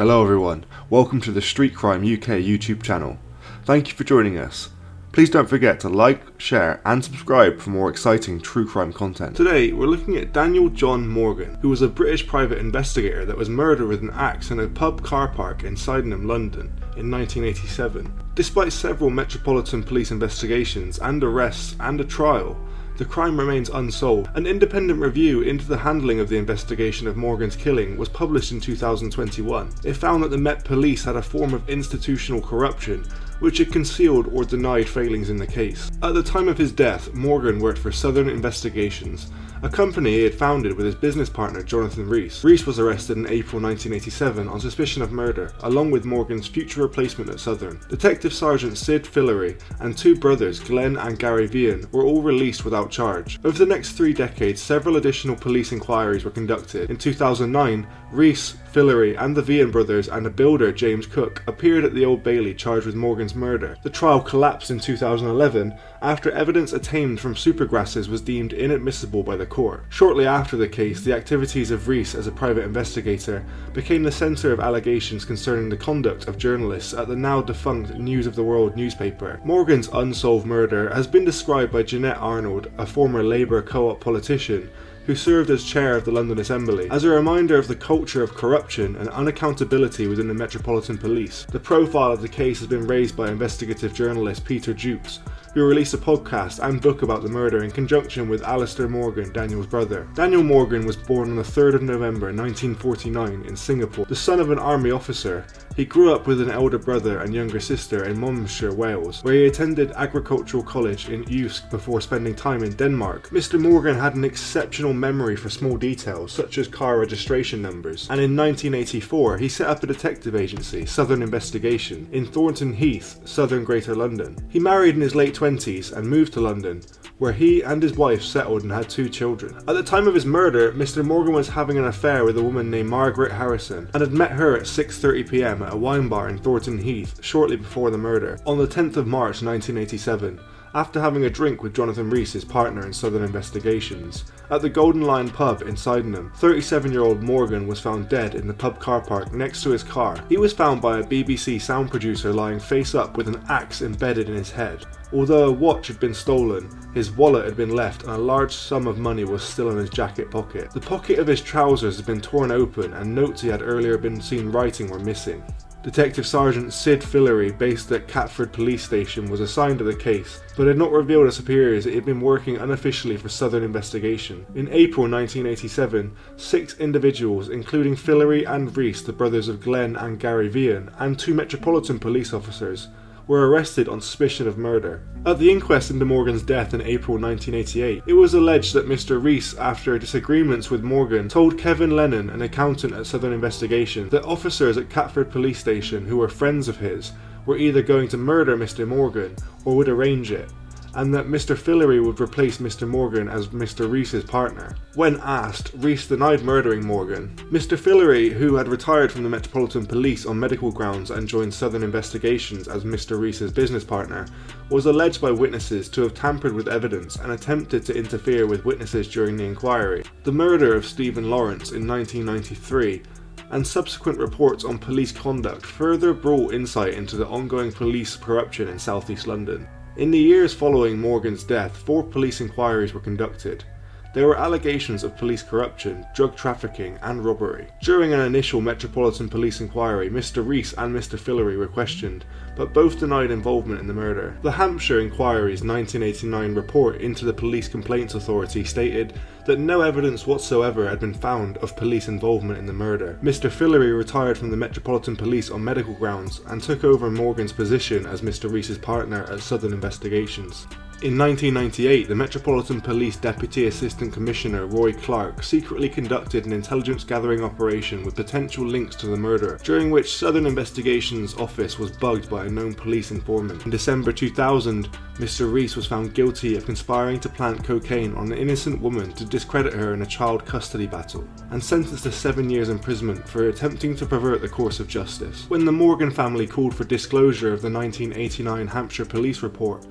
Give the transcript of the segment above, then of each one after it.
Hello everyone, welcome to the Street Crime UK YouTube channel. Thank you for joining us. Please don't forget to like, share and subscribe for more exciting true crime content. Today we're looking at Daniel John Morgan, who was a British private investigator that was murdered with an axe in a pub car park in Sydenham, London in 1987. Despite several Metropolitan Police investigations and arrests and a trial, the crime remains unsolved. An independent review into the handling of the investigation of Morgan's killing was published in 2021. It found that the Met Police had a form of institutional corruption which had concealed or denied failings in the case. At the time of his death, Morgan worked for Southern Investigations, a company he had founded with his business partner Jonathan Rees. Rees was arrested in April 1987 on suspicion of murder, along with Morgan's future replacement at Southern. Detective Sergeant Sid Fillery and two brothers, Glenn and Gary Vian, were all released without charge. Over the next 3 decades, several additional police inquiries were conducted. In 2009, Rees, Fillery and the Vian brothers and a builder, James Cook, appeared at the Old Bailey charged with Morgan's murder. The trial collapsed in 2011 after evidence obtained from supergrasses was deemed inadmissible by the court. Shortly after the case, the activities of Rees as a private investigator became the centre of allegations concerning the conduct of journalists at the now defunct News of the World newspaper. Morgan's unsolved murder has been described by Jeanette Arnold, a former Labour co-op politician, who served as chair of the London Assembly, as a reminder of the culture of corruption and unaccountability within the Metropolitan Police. The profile of the case has been raised by investigative journalist Peter Jukes, who released a podcast and book about the murder in conjunction with Alistair Morgan, Daniel's brother. Daniel Morgan was born on the 3rd of November 1949 in Singapore. The son of an army officer, he grew up with an elder brother and younger sister in Monmouthshire, Wales, where he attended agricultural college in Usk before spending time in Denmark. Mr. Morgan had an exceptional memory for small details, such as car registration numbers, and in 1984 he set up a detective agency, Southern Investigation, in Thornton Heath, southern Greater London. He married in his late 20s and moved to London, where he and his wife settled and had 2 children. At the time of his murder, Mr. Morgan was having an affair with a woman named Margaret Harrison and had met her at 6:30 p.m. at a wine bar in Thornton Heath shortly before the murder. On the 10th of March 1987, after having a drink with Jonathan Rees, his partner in Southern Investigations, at the Golden Lion pub in Sydenham, 37-year-old Morgan was found dead in the pub car park next to his car. He was found by a BBC sound producer lying face up with an axe embedded in his head. Although a watch had been stolen, his wallet had been left and a large sum of money was still in his jacket pocket. The pocket of his trousers had been torn open and notes he had earlier been seen writing were missing. Detective Sergeant Sid Fillery, based at Catford Police Station, was assigned to the case, but had not revealed to superiors that he had been working unofficially for Southern Investigation. In April 1987, 6 individuals, including Fillery and Rees, the brothers of Glenn and Gary Vian, and 2 Metropolitan Police officers, were arrested on suspicion of murder. At the inquest into Morgan's death in April 1988, it was alleged that Mr. Rees, after disagreements with Morgan, told Kevin Lennon, an accountant at Southern Investigation, that officers at Catford Police Station who were friends of his were either going to murder Mr. Morgan or would arrange it, and that Mr. Fillery would replace Mr. Morgan as Mr. Rees's partner. When asked, Rees denied murdering Morgan. Mr. Fillery, who had retired from the Metropolitan Police on medical grounds and joined Southern Investigations as Mr. Rees's business partner, was alleged by witnesses to have tampered with evidence and attempted to interfere with witnesses during the inquiry. The murder of Stephen Lawrence in 1993 and subsequent reports on police conduct further brought insight into the ongoing police corruption in South East London. In the years following Morgan's death, 4 police inquiries were conducted. There were allegations of police corruption, drug trafficking and robbery. During an initial Metropolitan Police inquiry, Mr. Rees and Mr. Fillery were questioned, but both denied involvement in the murder. The Hampshire Inquiry's 1989 report into the Police Complaints Authority stated that no evidence whatsoever had been found of police involvement in the murder. Mr. Fillery retired from the Metropolitan Police on medical grounds and took over Morgan's position as Mr. Rees's partner at Southern Investigations. In 1998, the Metropolitan Police Deputy Assistant Commissioner Roy Clark secretly conducted an intelligence gathering operation with potential links to the murder, during which Southern Investigations' office was bugged by a known police informant. In December 2000, Mr. Rees was found guilty of conspiring to plant cocaine on an innocent woman to discredit her in a child custody battle, and sentenced to 7 years imprisonment for attempting to pervert the course of justice. When the Morgan family called for disclosure of the 1989 Hampshire Police report,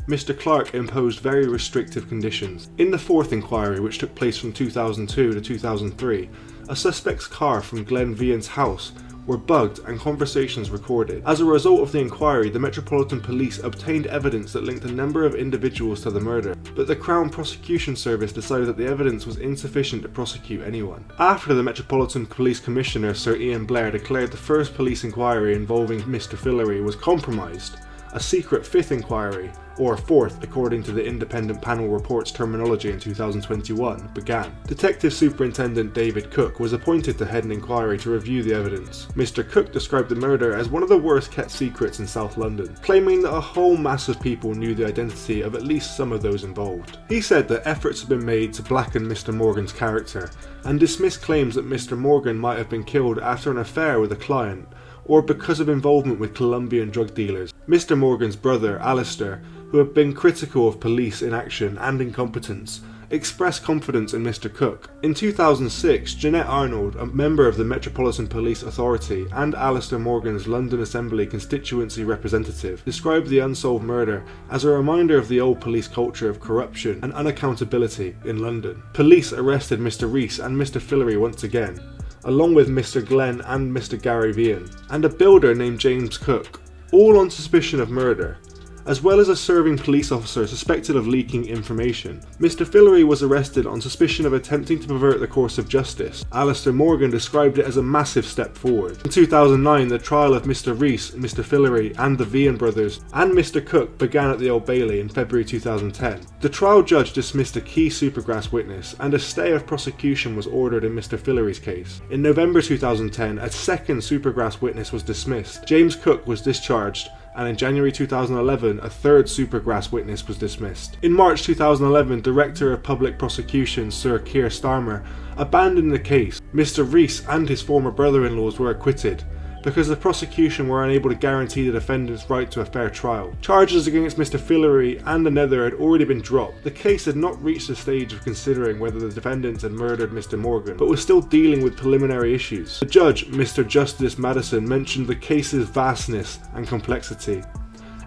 Mr. Clark imposed very restrictive conditions. In the 4th inquiry, which took place from 2002 to 2003, a suspect's car from Glenn Vian's house were bugged and conversations recorded. As a result of the inquiry, the Metropolitan Police obtained evidence that linked a number of individuals to the murder, but the Crown Prosecution Service decided that the evidence was insufficient to prosecute anyone. After the Metropolitan Police Commissioner Sir Ian Blair declared the first police inquiry involving Mr. Fillory was compromised, a secret fifth inquiry, or fourth according to the independent panel report's terminology in 2021, began. Detective Superintendent David Cook was appointed to head an inquiry to review the evidence. Mr. Cook described the murder as one of the worst kept secrets in South London, claiming that a whole mass of people knew the identity of at least some of those involved. He said that efforts had been made to blacken Mr. Morgan's character, and dismissed claims that Mr. Morgan might have been killed after an affair with a client, or because of involvement with Colombian drug dealers. Mr. Morgan's brother, Alistair, who had been critical of police inaction and incompetence, expressed confidence in Mr. Cook. In 2006, Jeanette Arnold, a member of the Metropolitan Police Authority and Alistair Morgan's London Assembly constituency representative, described the unsolved murder as a reminder of the old police culture of corruption and unaccountability in London. Police arrested Mr. Rees and Mr. Fillory once again, along with Mr. Glenn and Mr. Gary Vian, and a builder named James Cook, all on suspicion of murder, as well as a serving police officer suspected of leaking information. Mr. Fillory was arrested on suspicion of attempting to pervert the course of justice. Alistair Morgan described it as a massive step forward. In 2009, the trial of Mr. Rees, Mr. Fillory and the Vian brothers and Mr. Cook began at the Old Bailey in February 2010. The trial judge dismissed a key Supergrass witness, and a stay of prosecution was ordered in Mr. Fillory's case. In November 2010, a second Supergrass witness was dismissed. James Cook was discharged, and in January 2011, a third Supergrass witness was dismissed. In March 2011, Director of Public Prosecution Sir Keir Starmer abandoned the case. Mr. Rees and his former brother-in-laws were acquitted, because the prosecution were unable to guarantee the defendant's right to a fair trial. Charges against Mr. Fillory and another had already been dropped. The case had not reached the stage of considering whether the defendants had murdered Mr. Morgan, but was still dealing with preliminary issues. The judge, Mr. Justice Madison, mentioned the case's vastness and complexity,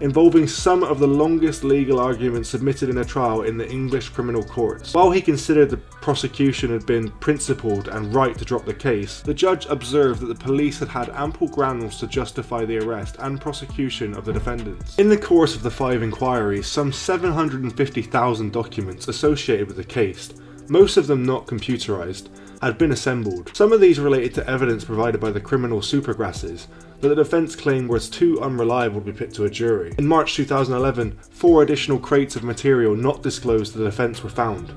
involving some of the longest legal arguments submitted in a trial in the English criminal courts. While he considered the prosecution had been principled and right to drop the case, the judge observed that the police had had ample grounds to justify the arrest and prosecution of the defendants. In the course of the 5 inquiries, some 750,000 documents associated with the case, most of them not computerized, had been assembled. Some of these related to evidence provided by the criminal Supergrasses that the defence claimed was too unreliable to be put to a jury. In March 2011, 4 additional crates of material not disclosed to the defence were found.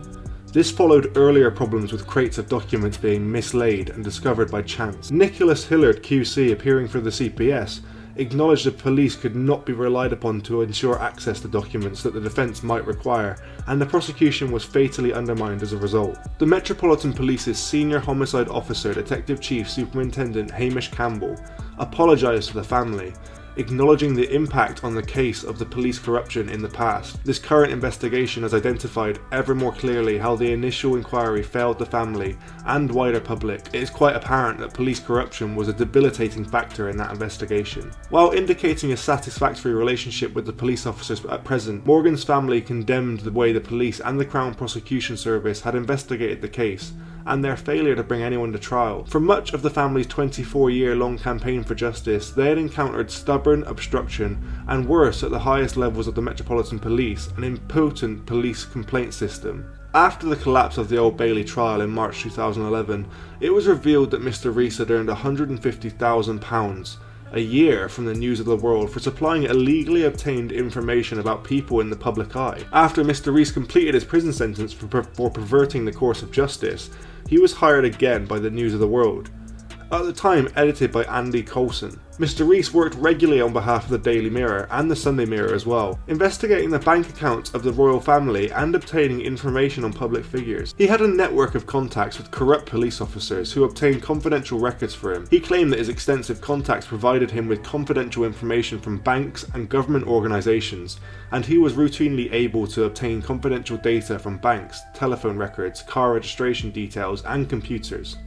This followed earlier problems with crates of documents being mislaid and discovered by chance. Nicholas Hillard QC, appearing for the CPS, acknowledged that police could not be relied upon to ensure access to documents that the defence might require, and the prosecution was fatally undermined as a result. The Metropolitan Police's Senior Homicide Officer, Detective Chief Superintendent Hamish Campbell, apologised to the family, acknowledging the impact on the case of the police corruption in the past. This current investigation has identified ever more clearly how the initial inquiry failed the family and wider public. It is quite apparent that police corruption was a debilitating factor in that investigation. While indicating a satisfactory relationship with the police officers at present, Morgan's family condemned the way the police and the Crown Prosecution Service had investigated the case, and their failure to bring anyone to trial. For much of the family's 24-year-long campaign for justice, they had encountered stubborn obstruction, and worse, at the highest levels of the Metropolitan Police, an impotent police complaint system. After the collapse of the Old Bailey trial in March 2011, it was revealed that Mr. Rees had earned £150,000 a year from the News of the World for supplying illegally obtained information about people in the public eye. After Mr. Rees completed his prison sentence for perverting the course of justice, he was hired again by the News of the World, at the time edited by Andy Coulson. Mr. Rees worked regularly on behalf of the Daily Mirror and the Sunday Mirror as well, investigating the bank accounts of the royal family and obtaining information on public figures. He had a network of contacts with corrupt police officers who obtained confidential records for him. He claimed that his extensive contacts provided him with confidential information from banks and government organisations, and he was routinely able to obtain confidential data from banks, telephone records, car registration details and computers.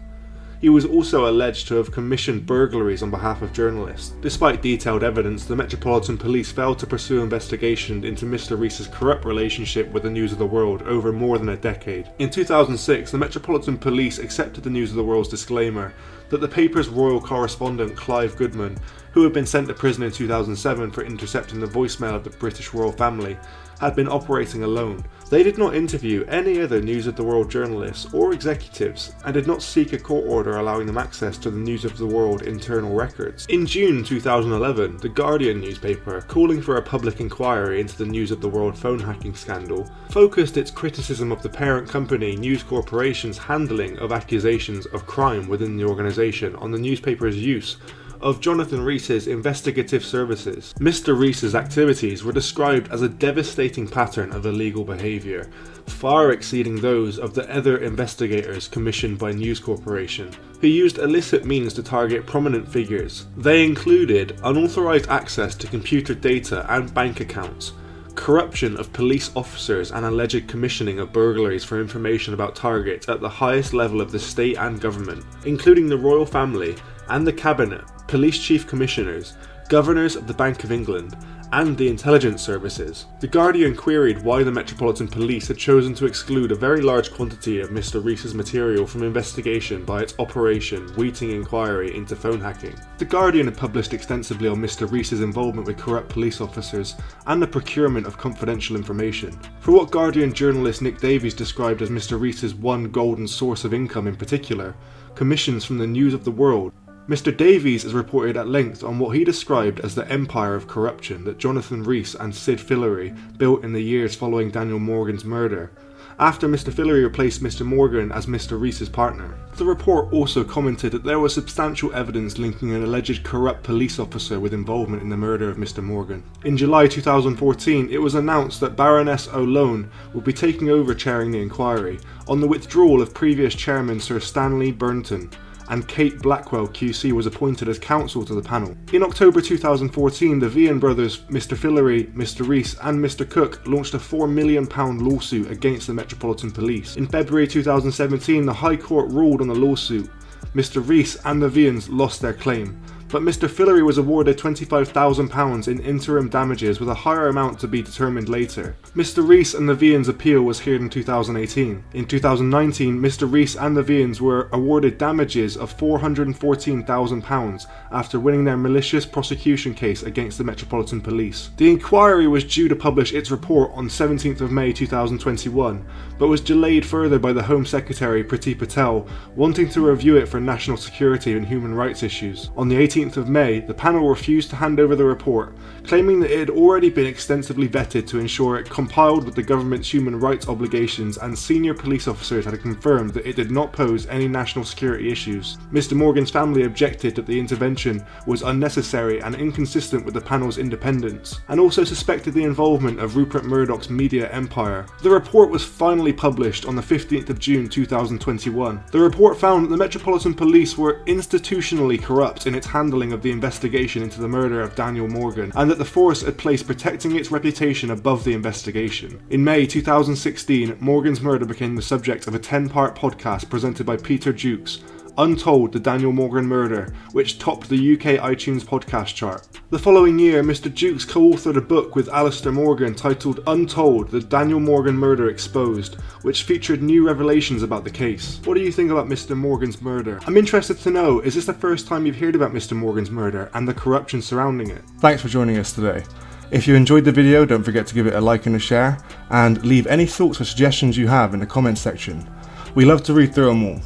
He was also alleged to have commissioned burglaries on behalf of journalists. Despite detailed evidence, the Metropolitan Police failed to pursue investigation into Mr. Rees's corrupt relationship with the News of the World over more than a decade. In 2006, the Metropolitan Police accepted the News of the World's disclaimer that the paper's royal correspondent Clive Goodman, who had been sent to prison in 2007 for intercepting the voicemail of the British royal family, had been operating alone. They did not interview any other News of the World journalists or executives, and did not seek a court order allowing them access to the News of the World internal records. In June 2011, The Guardian newspaper, calling for a public inquiry into the News of the World phone hacking scandal, focused its criticism of the parent company News Corporation's handling of accusations of crime within the organisation on the newspaper's use of Jonathan Rees's investigative services. Mr. Rees's activities were described as a devastating pattern of illegal behaviour, far exceeding those of the other investigators commissioned by News Corporation, who used illicit means to target prominent figures. They included unauthorised access to computer data and bank accounts, corruption of police officers, and alleged commissioning of burglaries for information about targets at the highest level of the state and government, including the royal family and the cabinet, police chief commissioners, governors of the Bank of England, and the intelligence services. The Guardian queried why the Metropolitan Police had chosen to exclude a very large quantity of Mr. Rees's material from investigation by its Operation Wheating Inquiry into phone hacking. The Guardian had published extensively on Mr. Rees's involvement with corrupt police officers and the procurement of confidential information. For what Guardian journalist Nick Davies described as Mr. Rees's one golden source of income in particular, commissions from the News of the World, Mr. Davies has reported at length on what he described as the empire of corruption that Jonathan Rees and Sid Fillery built in the years following Daniel Morgan's murder, after Mr. Fillery replaced Mr. Morgan as Mr. Rees's partner. The report also commented that there was substantial evidence linking an alleged corrupt police officer with involvement in the murder of Mr. Morgan. In July 2014, it was announced that Baroness O'Lone would be taking over chairing the inquiry, on the withdrawal of previous chairman Sir Stanley Burnton, and Kate Blackwell QC was appointed as counsel to the panel. In October 2014, the Vian brothers, Mr. Fillery, Mr. Rees and Mr. Cook launched a £4 million lawsuit against the Metropolitan Police. In February 2017, the High Court ruled on the lawsuit. Mr. Rees and the Vians lost their claim, but Mr. Fillery was awarded £25,000 in interim damages with a higher amount to be determined later. Mr. Rees and the Vians' appeal was heard in 2018. In 2019, Mr. Rees and the Vians were awarded damages of £414,000 after winning their malicious prosecution case against the Metropolitan Police. The inquiry was due to publish its report on 17th of May 2021, but was delayed further by the Home Secretary Priti Patel wanting to review it for national security and human rights issues. On the 18th of May, the panel refused to hand over the report, claiming that it had already been extensively vetted to ensure it compiled with the government's human rights obligations, and senior police officers had confirmed that it did not pose any national security issues. Mr. Morgan's family objected that the intervention was unnecessary and inconsistent with the panel's independence, and also suspected the involvement of Rupert Murdoch's media empire. The report was finally published on the 15th of June 2021. The report found that the Metropolitan Police were institutionally corrupt in its handling of the investigation into the murder of Daniel Morgan, and that the force had placed protecting its reputation above the investigation. In May 2016, Morgan's murder became the subject of a 10-part podcast presented by Peter Jukes, Untold, the Daniel Morgan Murder, which topped the UK iTunes podcast chart. The following year, Mr. Jukes co-authored a book with Alistair Morgan titled Untold, the Daniel Morgan Murder Exposed, which featured new revelations about the case. What do you think about Mr. Morgan's murder? I'm interested to know, is this the first time you've heard about Mr. Morgan's murder and the corruption surrounding it? Thanks for joining us today. If you enjoyed the video, don't forget to give it a like and a share, and leave any thoughts or suggestions you have in the comments section. We love to read through them all.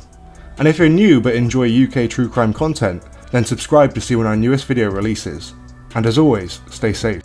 And if you're new but enjoy UK true crime content, then subscribe to see when our newest video releases. And as always, stay safe.